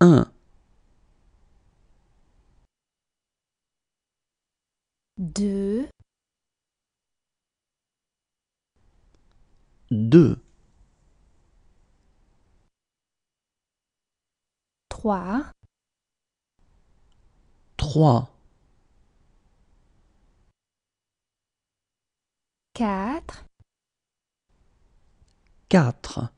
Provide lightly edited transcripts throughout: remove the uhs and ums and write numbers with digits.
1, 2, 2, 3, 3, 4, 4, 5, 5,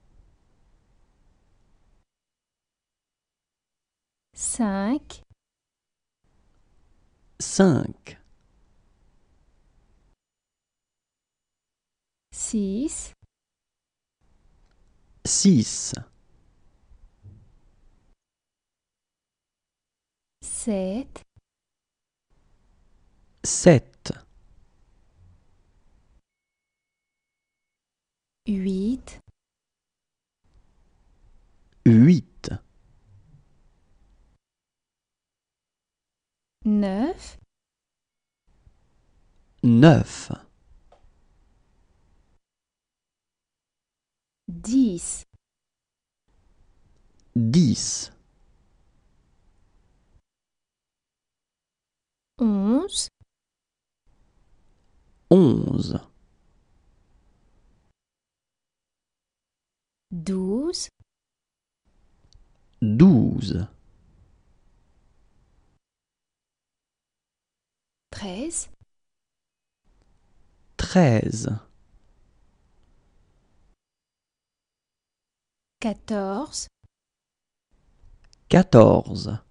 6, 6, 7, 7, 8, 8, 9, 9, 10, 10, 11, 11, 12, 12, 13, 13, 14, 14,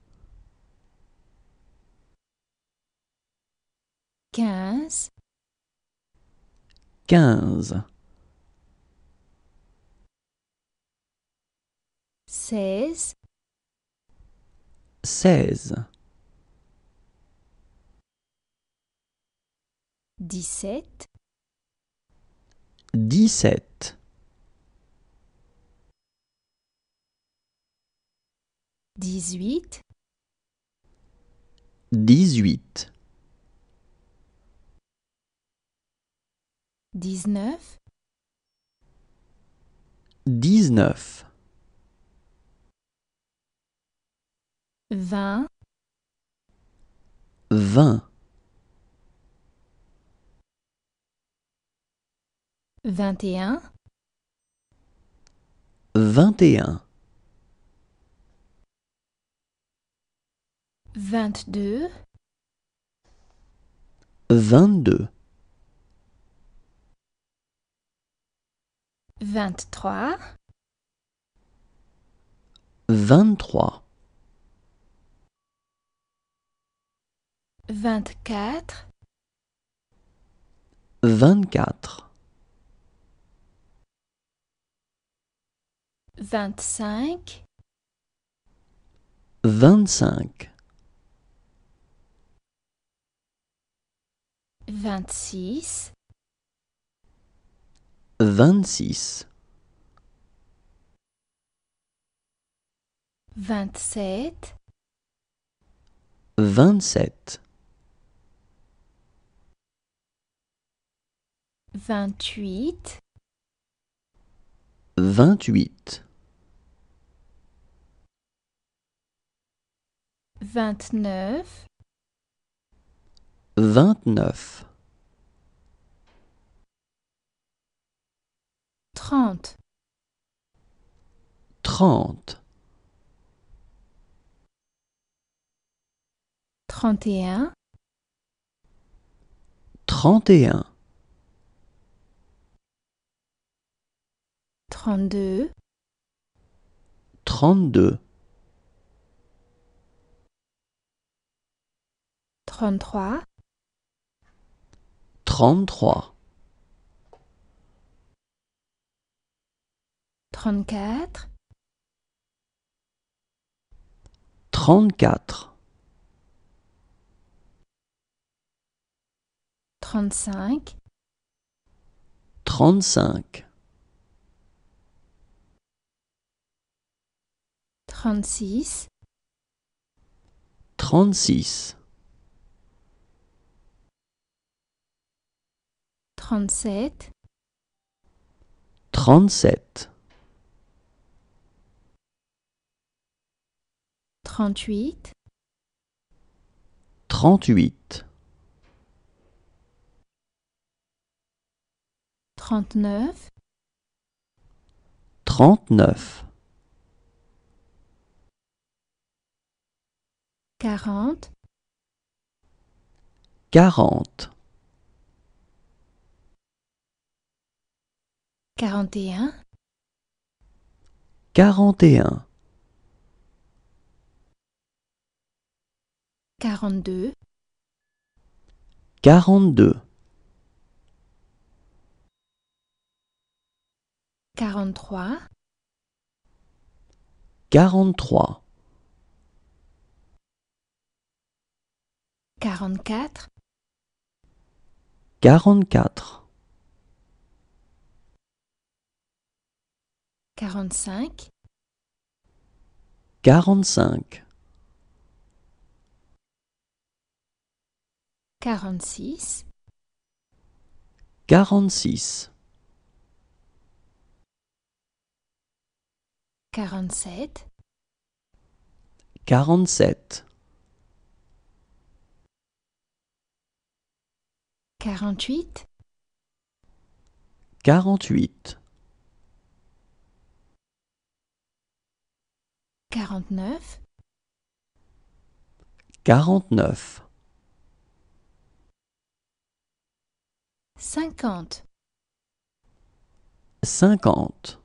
15, 15, 16, 16, 17, 17, 18, 18, 19, 19, 20, 20, 21, 21, 22, 22, 23, 23, 24, 24, 25, 25, 26, 26, 27, 27, 28, 28, 29, 29, 30, 30, 31, 31, 32, 32, 33, 33, 34, 34, 35, 35, 36, 36, 37, 37, 38, 38, 39, 39, 40, 40, 41, 41, 42, 42, 43, 43, 44, 44, 45, 45, 46, 46, 47, 47, 48, 48, 49, 49, 50, 50,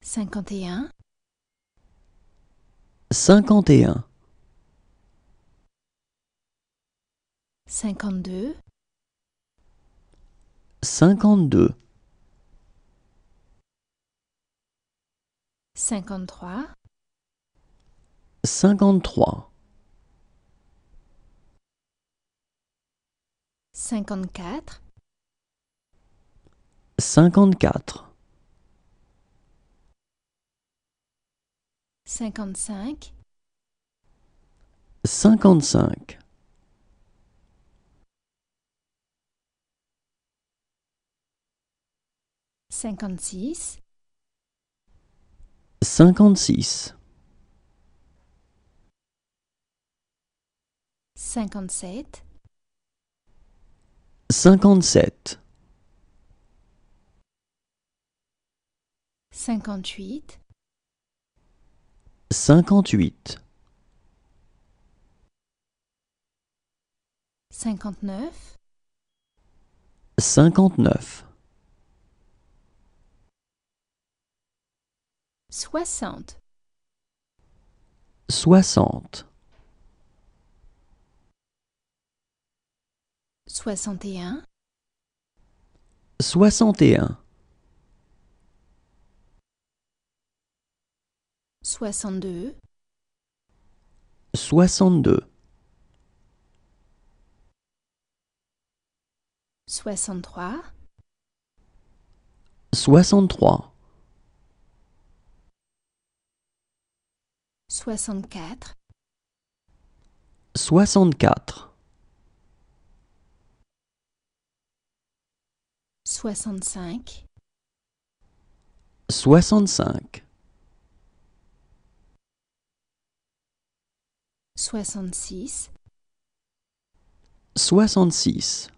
51, 51, 52, 52, 53, 53, 54, 54, 55, 55, 56, 56, 57, 57, 58, 58, 59, 59, 60, 60, 61, 61, 62, 62, 63, 63, 64, 64, 65, 65, 66, 66,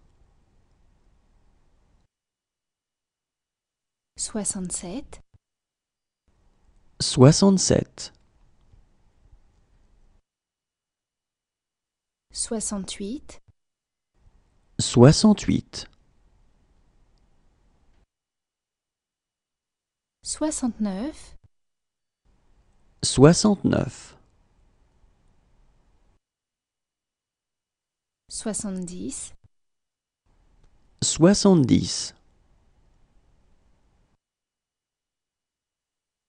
67, 67, 68, 68, 69, 69, 70, 70,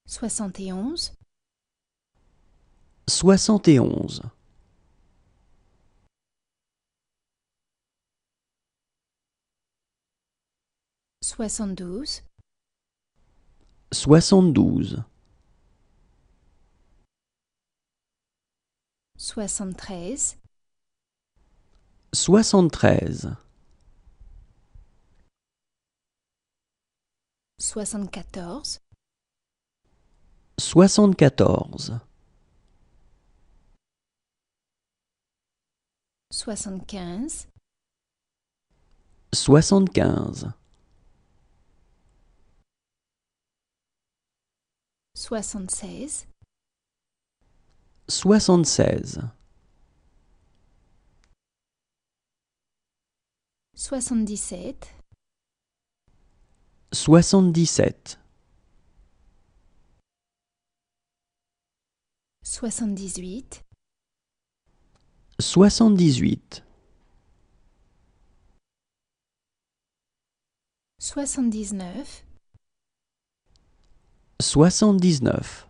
71, 71, 72, 72, 73, 73, 74, 74, 75, 75, 76, 76, 77, 77, 78, 78, 79, 79,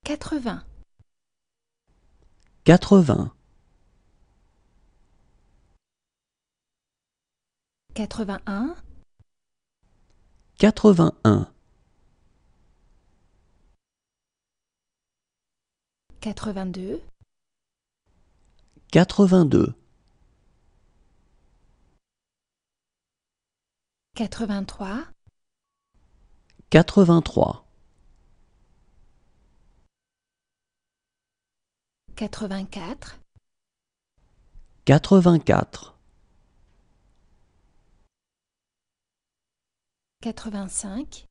80, 80, 81, 81, 82, 82, 83, 83, 84, 84, 85,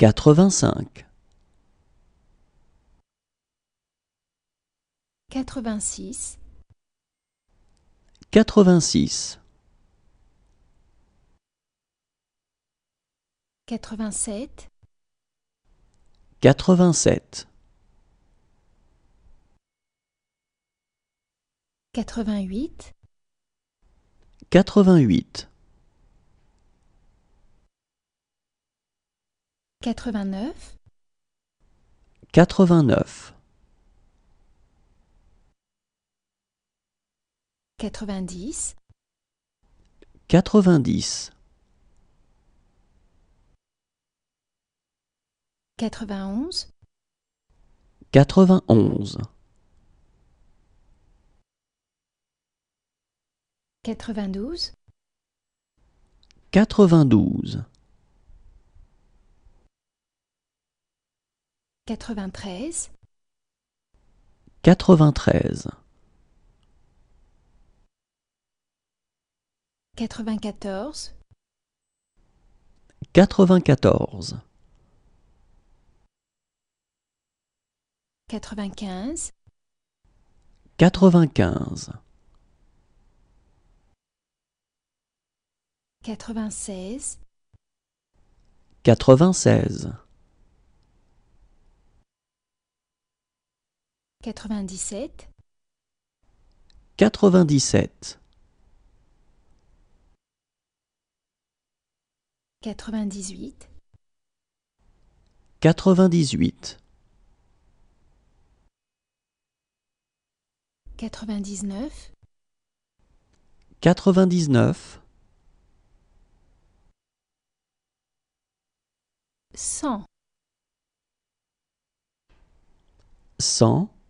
85, 86, 86, 87, 87, 88, 88, 89, 89, 90, 90, 91, 91, 92, 92, 93, 93, 94, 94, 95, 95, 96, 96, 97, 97, 98, 98, 99, 99, 100, 100,